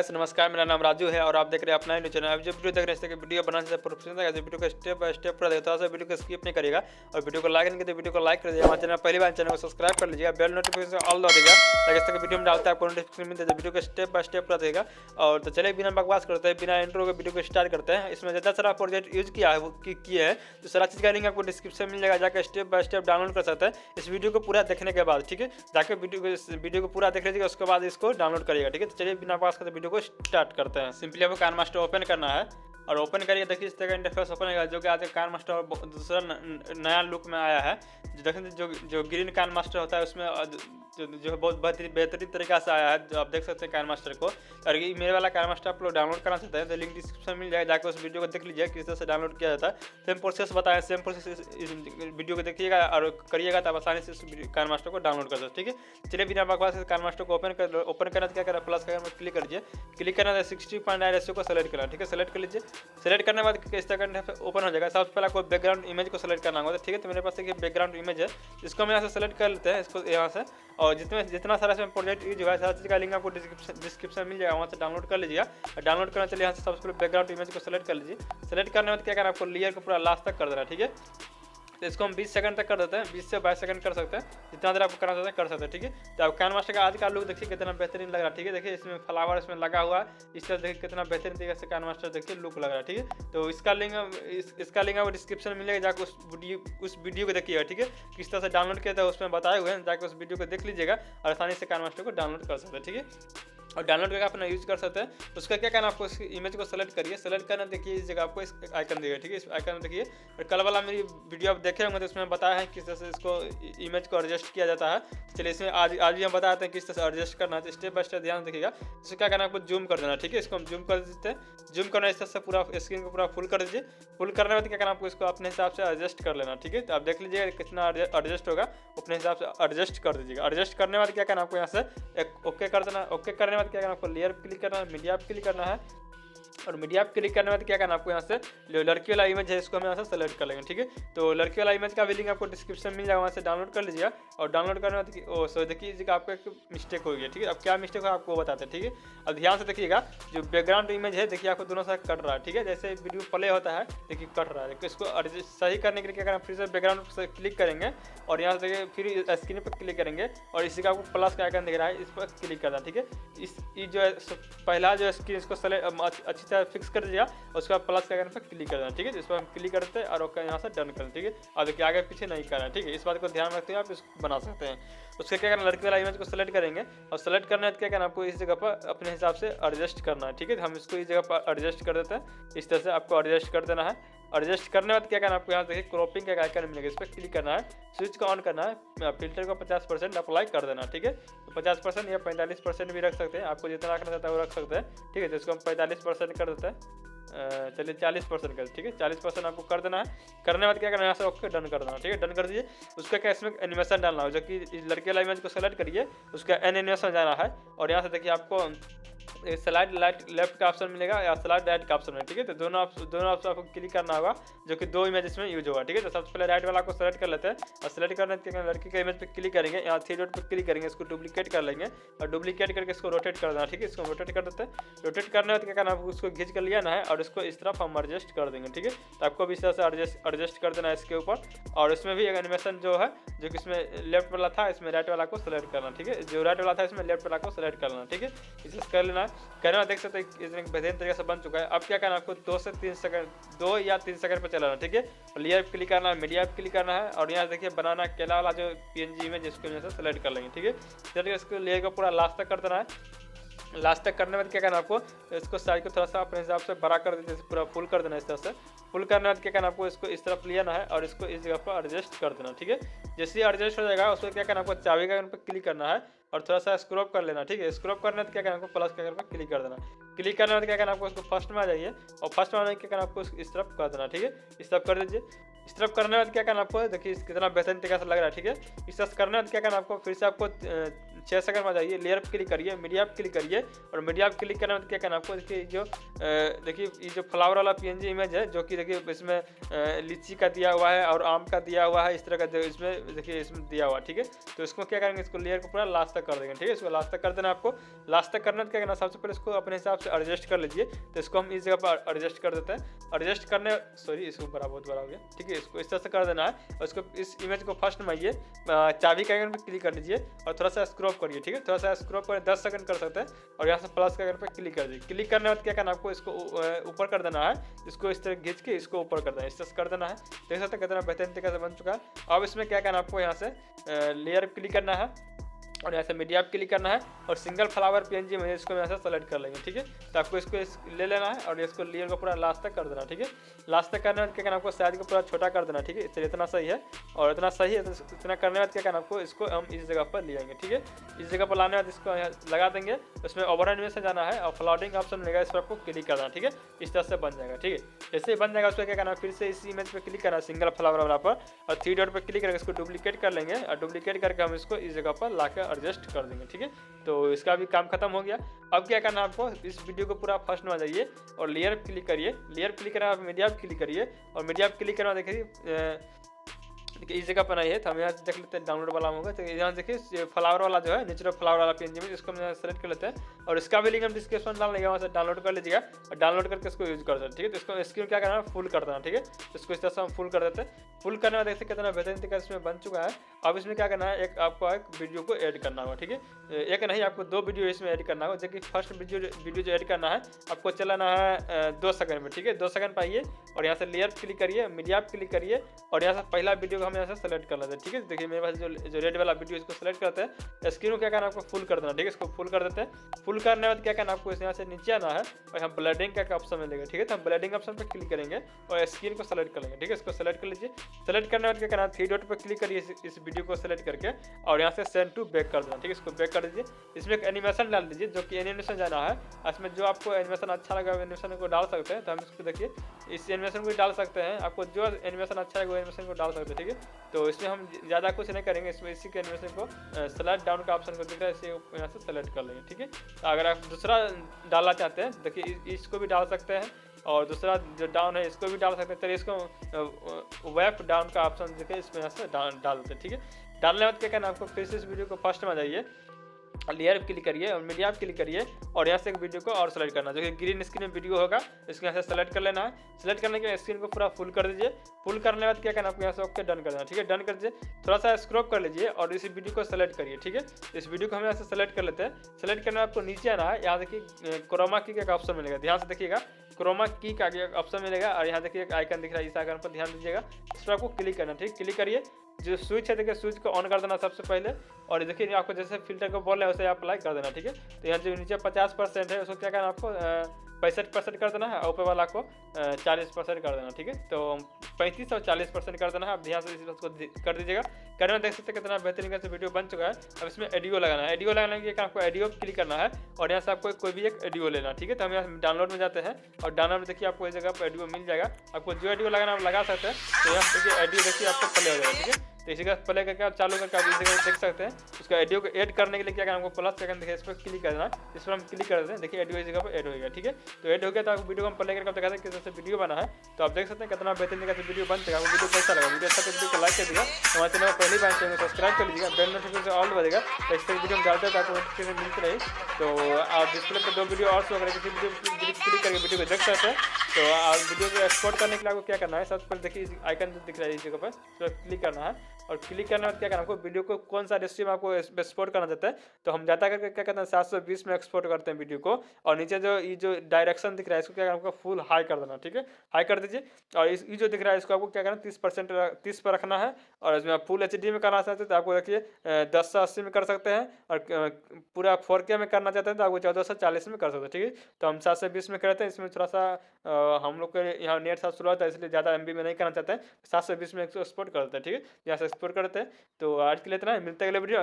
Guys नमस्कार, मेरा नाम राजू है और आप देख रहे हैं अपना न्यूज़ चैनल। आप जो वीडियो देख रहे हैं वीडियो बनाने से प्रोफेशनल है, वीडियो को स्टेप बाय स्टेप पूरा देखता है, वीडियो को स्किप नहीं करेगा और वीडियो को लाइक नहीं करते वीडियो को लाइक कर दीजिए। हमारे चैनल पहली बार चैनल को सब्सक्राइब कर लीजिएगा, बेल नोटिफिकेशन ऑल दबा दीजिएगा ताकि इस तरह वीडियो में डालते हैं आपको नोटिफिकेशन मिलता है। वीडियो को स्टेप बाय स्टेप पूरा देगा। और तो चलिए बिना बकवास करते हैं, बिना इंट्रो के वीडियो को स्टार्ट करते हैं। इसमें ज़्यादा सारा प्रोजेक्ट यूज किया है वो किए हैं, तो सारा चीज़ का लिंक आपको डिस्क्रिप्शन में मिल जाएगा, जाकर स्टेप बाय स्टेप डाउनलोड कर सकते हैं इस वीडियो को पूरा देखने के बाद। ठीक है, जाकर वीडियो को पूरा देख लीजिएगा, उसके बाद इसको डाउनलोड करिएगा। ठीक है, तो चलिए बिना बकवास करते वीडियो को स्टार्ट करते हैं। सिंपली आपको काइनेमास्टर ओपन करना है और ओपन करिए, देखिए इस तरह का इंटरफेस ओपन होगा, जो कि आज काइनेमास्टर दूसरा नया लुक में आया है। जो देखें जो ग्रीन काइनेमास्टर होता है उसमें जो बहुत बेहतरीन तरीका से आया है, जो आप देख सकते हैं काइनेमास्टर को। और ये मेरे वाला काइनेमास्टर आप लोग डाउनलोड करना चाहते हैं तो लिंक डिस्क्रिप्शन में मिल जाएगा, जाकर उस वीडियो को देख लीजिए किस तरह से डाउनलोड किया जाता है। सेम प्रोसेस बताएं, सेम प्रोसेस इस वीडियो को देखिएगा और करिएगा तब आसानी से इस काइनेमास्टर को डाउनलोड कर सकते। ठीक है, चलिए बिना बकवास से काइनेमास्टर को ओपन करना तो क्या करना, प्लस का क्लिक करिए, क्लिक करना है 60.9 रेशियो को सेलेक्ट करना। ठीक है, सेलेक्ट कर लीजिए। सेलेक्ट करने के बाद इस तरह का ओपन हो जाएगा। सबसे पहले आपको बैकग्राउंड इमेज को सेलेक्ट करना होगा। ठीक है, तो मेरे पास एक बैकग्राउंड इमेज है, इसको हम यहाँ से सेलेक्ट कर लेते हैं, इसको यहाँ से। और जितना सारा इसमें प्रोजेक्ट यूज हुआ है सारा चीज़ का लिंक आपको डिस्क्रिप्शन मिल जाएगा, वहाँ से डाउनलोड कर लीजिएगा। और डाउनलोड करना चलिए यहाँ से सबसे पहले बैकग्राउंड इमेज को सेलेक्ट कर लीजिए। सेलेक्ट करने में क्या करना, आपको लेयर को पूरा लास्ट तक कर देना। ठीक है, तो इसको हम 20 सेकंड तक कर देते हैं, 20 से 22 सेकंड कर सकते हैं, जितना देर आपको करना चाहते हैं कर सकते हैं। ठीक है, तो आप काइनेमास्टर का आज का लुक देखिए कितना बेहतरीन लग रहा है। ठीक है, देखिए इसमें फ्लावर इसमें लगा हुआ है, इस तरह देखिए कितना बेहतरीन तरीके से काइनेमास्टर देखिए लुक लग रहा है। ठीक है, तो इसका लिंक आपको डिस्क्रिप्शन में मिलेगा, जाकर उस वीडियो को देखिएगा। ठीक है, किस तरह से डाउनलोड किया था उसमें बताए हुए हैं, जाकर उस वीडियो को देख लीजिएगा और आसानी से काइनेमास्टर को डाउनलोड कर सकते हैं। ठीक है, और डाउनलोड करके अपना यूज कर सकते हैं। उसका क्या करना, आपको इस इमेज को सेलेक्ट करिए, सेलेक्ट करना देखिए इस जगह आपको इस आइकन देगा। ठीक है, इस आइकन में देखिए। और कल वाला मेरी वीडियो आप देखे होंगे तो उसमें बताया है किस तरह से इसको इमेज को एडजस्ट किया जाता है। चलिए इसमें आज भी हम बताते हैं किस तरह से एडजस्ट करना है, तो स्टेप बाय स्टेप ध्यान देखिएगा। इसको क्या करना, आपको जूम कर देना। ठीक है, इसको हम जूम कर देते हैं। जूम करना इस तरह से पूरा स्क्रीन को पूरा फुल कर दीजिए। फुल करने में क्या करना, आपको इसको अपने हिसाब से एडजस्ट कर लेना। ठीक है, तो आप देख लीजिएगा कितना एडजस्ट होगा, अपने हिसाब से एडजस्ट कर दीजिएगा। एडजस्ट करने के बाद क्या करना, आपको यहाँ से एक ओके कर देना। ओके करने के बाद क्या करना, आपको लेयर क्लिक करना है, मीडिया पे क्लिक करना है। और मीडिया पे क्लिक करने के बाद क्या करना, आपको यहाँ से जो लड़की वाला इमेज है इसको हम यहाँ से सेलेक्ट कर लेंगे। ठीक है, तो लड़की वाला इमेज का भी लिंक आपको डिस्क्रिप्शन मिल जाएगा, वहाँ से डाउनलोड कर लीजिएगा। और डाउनलोड करने के बाद देखिए इसी का आपको एक मिस्टेक हो गया। ठीक है, अब क्या मिस्टेक हो आपको बताते हैं। ठीक है, अब ध्यान से देखिएगा, जो बैकग्राउंड इमेज है देखिए आपको दोनों साइड कट रहा है। ठीक है, जैसे वीडियो प्ले होता है देखिए कट रहा है, तो इसको सही करने के लिए क्या करना, फिर से बैकग्राउंड से क्लिक करेंगे और यहाँ से देखिए फिर स्क्रीन पर क्लिक करेंगे और इसी का आपको प्लस का आइकन दिख रहा है, इस पर क्लिक करना। ठीक है, इस जो पहला जो स्क्रीन इसको अच्छी तरह फिक्स कर दीजिएगा, उसके बाद प्लस के आइकन पर क्लिक कर देना। ठीक है, इस पर हम क्लिक करते हैं और ओके यहाँ से डन करना। ठीक है, अब देखिए आगे पीछे नहीं करना है। ठीक है, इस बात को ध्यान रखते हुए आप इसको बना सकते हैं। उसके क्या करना, लड़की वाला इमेज को सेलेक्ट करेंगे और सेलेक्ट करना है तो क्या करना, आपको इस जगह पर अपने हिसाब से एडजस्ट करना है। ठीक है, हम इसको इस जगह पर एडजस्ट कर देते हैं, इस तरह से आपको एडजस्ट कर देना है। एडजस्ट करने के बाद क्या करना, आपको यहाँ देखिए क्रॉपिंग का आइकन मिलेगा, इस पर क्लिक करना है, स्विच को ऑन करना है, फिल्टर को 50% अप्लाई कर देना। ठीक है, तो 50% या 45% भी रख सकते हैं, आपको जितना रखना चाहता है वो रख सकते हैं। ठीक है, तो इसको हम 45% कर देते हैं, चलिए 40% कर। ठीक है, 40% आपको कर देना है। करने के बाद क्या करना है, यहाँ से ओके डन कर देना। ठीक है, डन कर दीजिए। उसका क्या इसमें एनिमेशन डालना हो, जो कि इस लड़के वाला इमेज को सेलेक्ट करिए, उसका एनिमेशन जाना है और यहाँ से देखिए आपको स्लाइड लेफ्ट का ऑप्शन मिलेगा या स्लाइड राइट का ऑप्शन है। ठीक है, तो दोनों ऑप्शन आपको क्लिक करना होगा, जो कि दो इमेज इसमें यूज होगा। ठीक है, तो सबसे पहले राइट वाला को सेलेक्ट कर लेते हैं और सेलेक्ट करने के लड़की के इमेज पे क्लिक करेंगे, यहाँ 3 डॉट पे क्लिक करेंगे, इसको डुप्लीकेट कर लेंगे और डुप्लीकेट करके इसको रोटेट कर देना। ठीक है, इसको रोटेट कर देते हैं। रोटेट करने में क्या करना, आपको उसको खींच कर लिया ना है और इसको इस तरफ हम एडजस्ट कर देंगे। ठीक है, तो आपको भी इस तरह से एडजस्ट कर देना है इसके ऊपर। और इसमें भी एक एनिमेशन जो है, जो कि इसमें लेफ्ट वाला था इसमें राइट वाला को सेलेक्ट करना। ठीक है, जो राइट वाला था इसमें लेफ्ट वाला को सेलेक्ट करना। ठीक है, इसे कर लेना है। करना देख सकते हैं बेहतरीन तरीके से बन चुका है। अब क्या करना, आपको 2 या 3 सेकंड पर चलाना। ठीक है, लेयर पे क्लिक करना है, मीडिया पे क्लिक करना है और यहाँ देखिए बनाना केला वाला जो PNG इमेज इसको यहाँ से सेलेक्ट कर लेंगे। ठीक है, चलिए इसको लेयर को पूरा लास्ट तक कर देना है। लास्ट तक करने में क्या करना, आपको इसको साइज को थोड़ा सा अपने हिसाब से बड़ा कर देना, पूरा फुल कर देना इस तरह से। फुल करने में क्या करना, आपको इसको इस तरफ लेना है और इसको इस जगह पर एडजस्ट कर देना। ठीक है, जैसे ही एडजस्ट हो जाएगा उसको क्या करना, आपको चाबी का आइकन पर क्लिक करना है और थोड़ा सा स्क्रॉप कर लेना। ठीक है, स्क्रॉप करने में क्या करना, आपको प्लस के आइकन पर क्लिक कर देना। क्लिक करने में क्या करना, आपको इसको फर्स्ट में आ जाइए और फर्स्ट में आने क्या करना, आपको इस तरफ कर देना। ठीक है, इस तरफ कर दीजिए। इस तरफ करने में क्या करना, आपको देखिए कितना बेहतरीन तरीके से लग रहा है। ठीक है, इस तरह करने में क्या करना, आपको फिर से आपको 6 सेकंड में जाइए, लेयर पे क्लिक करिए, मीडिया पे क्लिक करिए और मीडिया पे क्लिक करने में क्या करना आपको, देखिए जो देखिए ये जो फ्लावर वाला पीएनजी इमेज है जो कि देखिए इसमें लीची का दिया हुआ है और आम का दिया हुआ है, इस तरह का इसमें देखिए इसमें दिया हुआ है, ठीक है। तो इसको क्या करेंगे, इसको लेयर को पूरा लास्ट तक कर देंगे, ठीक है। इसको लास्ट तक कर देना आपको। लास्ट तक करना तो क्या करना, सबसे पहले इसको अपने हिसाब से एडजस्ट कर लीजिए। तो इसको हम इस जगह पर एडजस्ट कर देते हैं। एडजस्ट करने सॉरी इसको बड़ा बहुत बड़ा हो गया, ठीक है। इसको इस तरह से कर देना है और इसको इस इमेज को फर्स्ट में आइए, चाबी का आइकन पर क्लिक कर लीजिए और थोड़ा सा स्क्रॉप करिए, ठीक है। थोड़ा सा स्क्रॉप करें, 10 सेकंड कर सकते हैं और यहाँ से प्लस का आइकन पर क्लिक कर दीजिए। क्लिक करने के बाद क्या करना आपको, इसको ऊपर कर देना है, इसको इस तरह खींच के इसको ऊपर कर देना है, इस तरह से कर देना है। देख सकते हैं कितना बेहतरीन तरीके से बन चुका है। अब इसमें क्या करना आपको, यहाँ से लेयर पर क्लिक करना है और यहाँ से मीडिया पे क्लिक करना है और सिंगल फ्लावर पीएनजी में इसको यहाँ से सेलेक्ट कर लेंगे, ठीक है। तो आपको इसको ले लेना है और इसको लेयर को पूरा लास्ट तक कर देना, ठीक है। लास्ट तक करने में क्या करना आपको, साइज को पूरा छोटा कर देना, ठीक है। इससे इतना सही है और इतना सही है, इतना करने के बाद क्या करना आपको, इसको हम इस जगह पर ले आएंगे, ठीक है। इस जगह पर लाने के बाद इसको यहाँ लगा देंगे, उसमें ओवर एनिमेशन जाना है और फ्लाउडिंग ऑप्शन मिलेगा, इस पर आपको क्लिक करना, ठीक है। इस तरह से बन जाएगा, ठीक है। जैसे ही बन जाएगा उसको क्या करना, फिर से इस इमेज पर क्लिक करना सिंगल फ्लावर वाला पर और 3 डॉट पर क्लिक करके इसको डुप्लीकेट कर लेंगे और डुप्लीकेट करके हम इसको इस जगह पर लाकर एडजस्ट कर देंगे, ठीक है। तो इसका भी काम खत्म हो गया। अब क्या करना आपको, इस वीडियो को पूरा फर्स्ट में आ जाइए और लेयर पे क्लिक करिए। लेयर पे क्लिक करना, आप मीडिया पे क्लिक करिए और मीडिया पे क्लिक करना, देखिए इस जगह पर नहीं है तो हम यहाँ से देख लेते हैं डाउनलोड वाला होगा। तो यहाँ देखिए फ्लावर वाला जो है नेचुरल फ्लावर वाला पीएनजी में, इसको हम सेलेक्ट कर लेते हैं और इसका भी लिंक हम डिस्क्रिप्शन डाल देंगे, वहाँ से डाउनलोड कर लीजिएगा और डाउनलोड करके इसको यूज कर सकते हैं, ठीक है। तो इसको स्क्रीन क्या करना है, फुल कर देना, ठीक है। इसको इस तरह से हम फुल कर देते हैं। फुल करने में देखते कितना बेहतरीन तरीका इसमें बन चुका है। अब इसमें क्या करना है, आपको एक वीडियो को ऐड करना होगा, ठीक है। एक नहीं, आपको 2 वीडियो इसमें ऐड करना होगा। जबकि फर्स्ट वीडियो जो ऐड करना है आपको चलाना है 2 सेकंड में, ठीक है। 2 सेकंड पाइए और यहाँ से लेयर क्लिक करिए, मीडिया पे क्लिक करिए और यहाँ से पहला वीडियो को हम यहाँ से सेलेक्ट कर लेते हैं, ठीक है। देखिए मेरे पास जो रेड वाला वीडियो, इसको सेलेक्ट करते हैं। स्क्रीन को क्या करना आपको, फुल कर देना, ठीक है। इसको फुल कर देते हैं। फुल करने के बाद क्या करना आपको, यहाँ से नीचे आना है और हम ब्लेंडिंग का ऑप्शन मिलेगा, ठीक है। तो हम ब्लेंडिंग ऑप्शन पर क्लिक करेंगे और स्क्रीन को सेलेक्ट कर लेंगे, ठीक है। इसको सेलेक्ट कर लीजिए। सेलेक्ट करने के बाद क्या करना, 3 डॉट पर क्लिक करिए इस वीडियो को सेलेक्ट करके और यहाँ से सेंड टू बैक कर देना, ठीक है। इसको बैक कर दीजिए। इसमें एक एनिमेशन डाल दीजिए, जो कि एनिमेशन जाना है। इसमें जो आपको एनिमेशन अच्छा लगा एनिमेशन को डाल सकते हैं। तो हम इसको देखिए इस एनिमेशन को डाल सकते हैं, आपको जो एनिमेशन अच्छा लगे वो एनिमेशन को डाल सकते हैं, ठीक है। तो इसमें हम ज़्यादा कुछ नहीं करेंगे, इसमें इसी के एनिमेशन को स्लाइड डाउन का ऑप्शन को दिख रहा है, इसे यहाँ से सेलेक्ट कर लेंगे, ठीक है। तो अगर आप दूसरा डालना चाहते हैं, देखिए इसको भी डाल सकते हैं और दूसरा जो डाउन है इसको भी डाल सकते हैं। चलिए इसको वेब डाउन का ऑप्शन देखिए, इसमें यहाँ से डाल देते हैं, ठीक है। डालने के बाद क्या करना आपको, फिर से इस वीडियो को फर्स्ट में जाइए, लेयर पे क्लिक करिए और मीडिया पे क्लिक करिए और यहाँ से एक वीडियो को और सेलेक्ट करना, जो कि ग्रीन स्क्रीन में वीडियो होगा, इसको यहाँ से सेलेक्ट कर लेना है। सेलेक्ट करने के बाद स्क्रीन को पूरा फुल कर दीजिए। फुल करने के बाद क्या करना आपको, यहाँ से ओके डन कर देना, ठीक है। डन कर दीजिए। थोड़ा सा स्क्रॉप कर लीजिए और इस वीडियो को सेलेक्ट करिए, ठीक है। इस वीडियो को हम यहाँ से सेलेक्ट कर लेते हैं। सेलेक्ट करने में आपको नीचे आना है, यहाँ देखिए क्रोमा की का ऑप्शन मिलेगा, ध्यान से देखिएगा। क्रोमा की का ऑप्शन मिलेगा और यहाँ देखिए एक आइकन दिख रहा है, इस आइकन पर ध्यान दीजिएगा। इस पर आपको क्लिक करना, ठीक। क्लिक करिए। जो स्विच है देखिए, स्विच को ऑन कर देना सबसे पहले और देखिए आपको जैसे फिल्टर को बोल रहे हैं वैसे आप अप्लाई कर देना, ठीक है। तो यहाँ जो नीचे 50% है उसको क्या करना आपको 65% कर देना है और ऊपर वाला को 40% कर देना, ठीक है। तो 35 और 40% कर देना है। अब ध्यान से इसको कर दीजिएगा। करने में देख सकते हैं कितना बेहतरीन से वीडियो बन चुका है। अब इसमें ऑडियो लगाना है। ऑडियो लगाने के लिए आपको ऑडियो क्लिक करना है और यहाँ से आपको कोई भी एक ऑडियो लेना, ठीक है। तो हम यहाँ डाउनलोड में जाते हैं और डाउनलोड में देखिए आपको इस जगह पर ऑडियो मिल जाएगा। आपको जो ऑडियो लगाना आप लगा सकते हैं। तो यहाँ देखिए ऑडियो देखिए आपको प्ले हो जाएगा, ठीक है। तो इसी का प्ले करके आप चालू करके आप इस जगह देख सकते हैं। उसका ऑडियो को ऐड करने के लिए क्या करना आपको, प्लस सेकंड देखिए इस पर क्लिक करना है। इस पर हम क्लिक कर देते हैं, देखिए ऑडियो इस जगह पर ऐड हो गया, ठीक है। तो ऐड हो गया तो आप वीडियो को हम प्ले करके दिखाते हैं किस तरह से वीडियो बना है। तो आप देख सकते हैं कितना बेहतरीन तरीके से वीडियो बन चुका है। वीडियो कैसा लगा, वीडियो अच्छा तो वीडियो को लाइक कर दीजिएगा। हमारे चैनल को पहली बार चैनल को सब्सक्राइब कर लीजिएगा, बेल नोटिफिकेशन ऑल बजेगा। तो इस तरह वीडियो हम डालते हैं तो आपको नोटिफिकेशन मिलती रही। तो आप डिस्प्ले पर 2 वीडियो और शो करेंगे, किसी वीडियो क्लिक करके वीडियो को देख सकते हैं। तो आप वीडियो को एक्सपोर्ट करने के लिए आपको क्या करना है, सबसे पहले देखिए आइकन जो दिख रहा है इस जगह पर, तो क्लिक करना है और क्लिक करने के बाद क्या करना आपको, वीडियो को कौन सा रेशियो में आपको एक्सपोर्ट करना चाहता है। तो हम ज़्यादा करके क्या करते हैं 720 में एक्सपोर्ट करते हैं वीडियो को। और नीचे जो ये जो डायरेक्शन दिख रहा है इसको क्या करना आपको फुल हाई कर देना, ठीक है। हाई कर दीजिए और ये जो दिख रहा है इसको आपको क्या करना 30% पर रखना है। और इसमें आप फुल HD में करना चाहते हैं तो आपको देखिए 10 से 80 में कर सकते हैं और पूरा 4K में करना चाहते हैं तो आपको 14 से 40 में कर सकते हैं, ठीक है। तो हम 7 से 20 में करते हैं। इसमें थोड़ा सा हम लोग के यहाँ नेट साथ शुरू होता है इसलिए ज़्यादा MB में नहीं करना चाहते हैं। 7 से 20 में एक्सपोर्ट करते हैं, ठीक है। यहाँ से एक्सपोर्ट करते हैं। तो आज के लिए इतना है, मिलते हैं अगले वीडियो।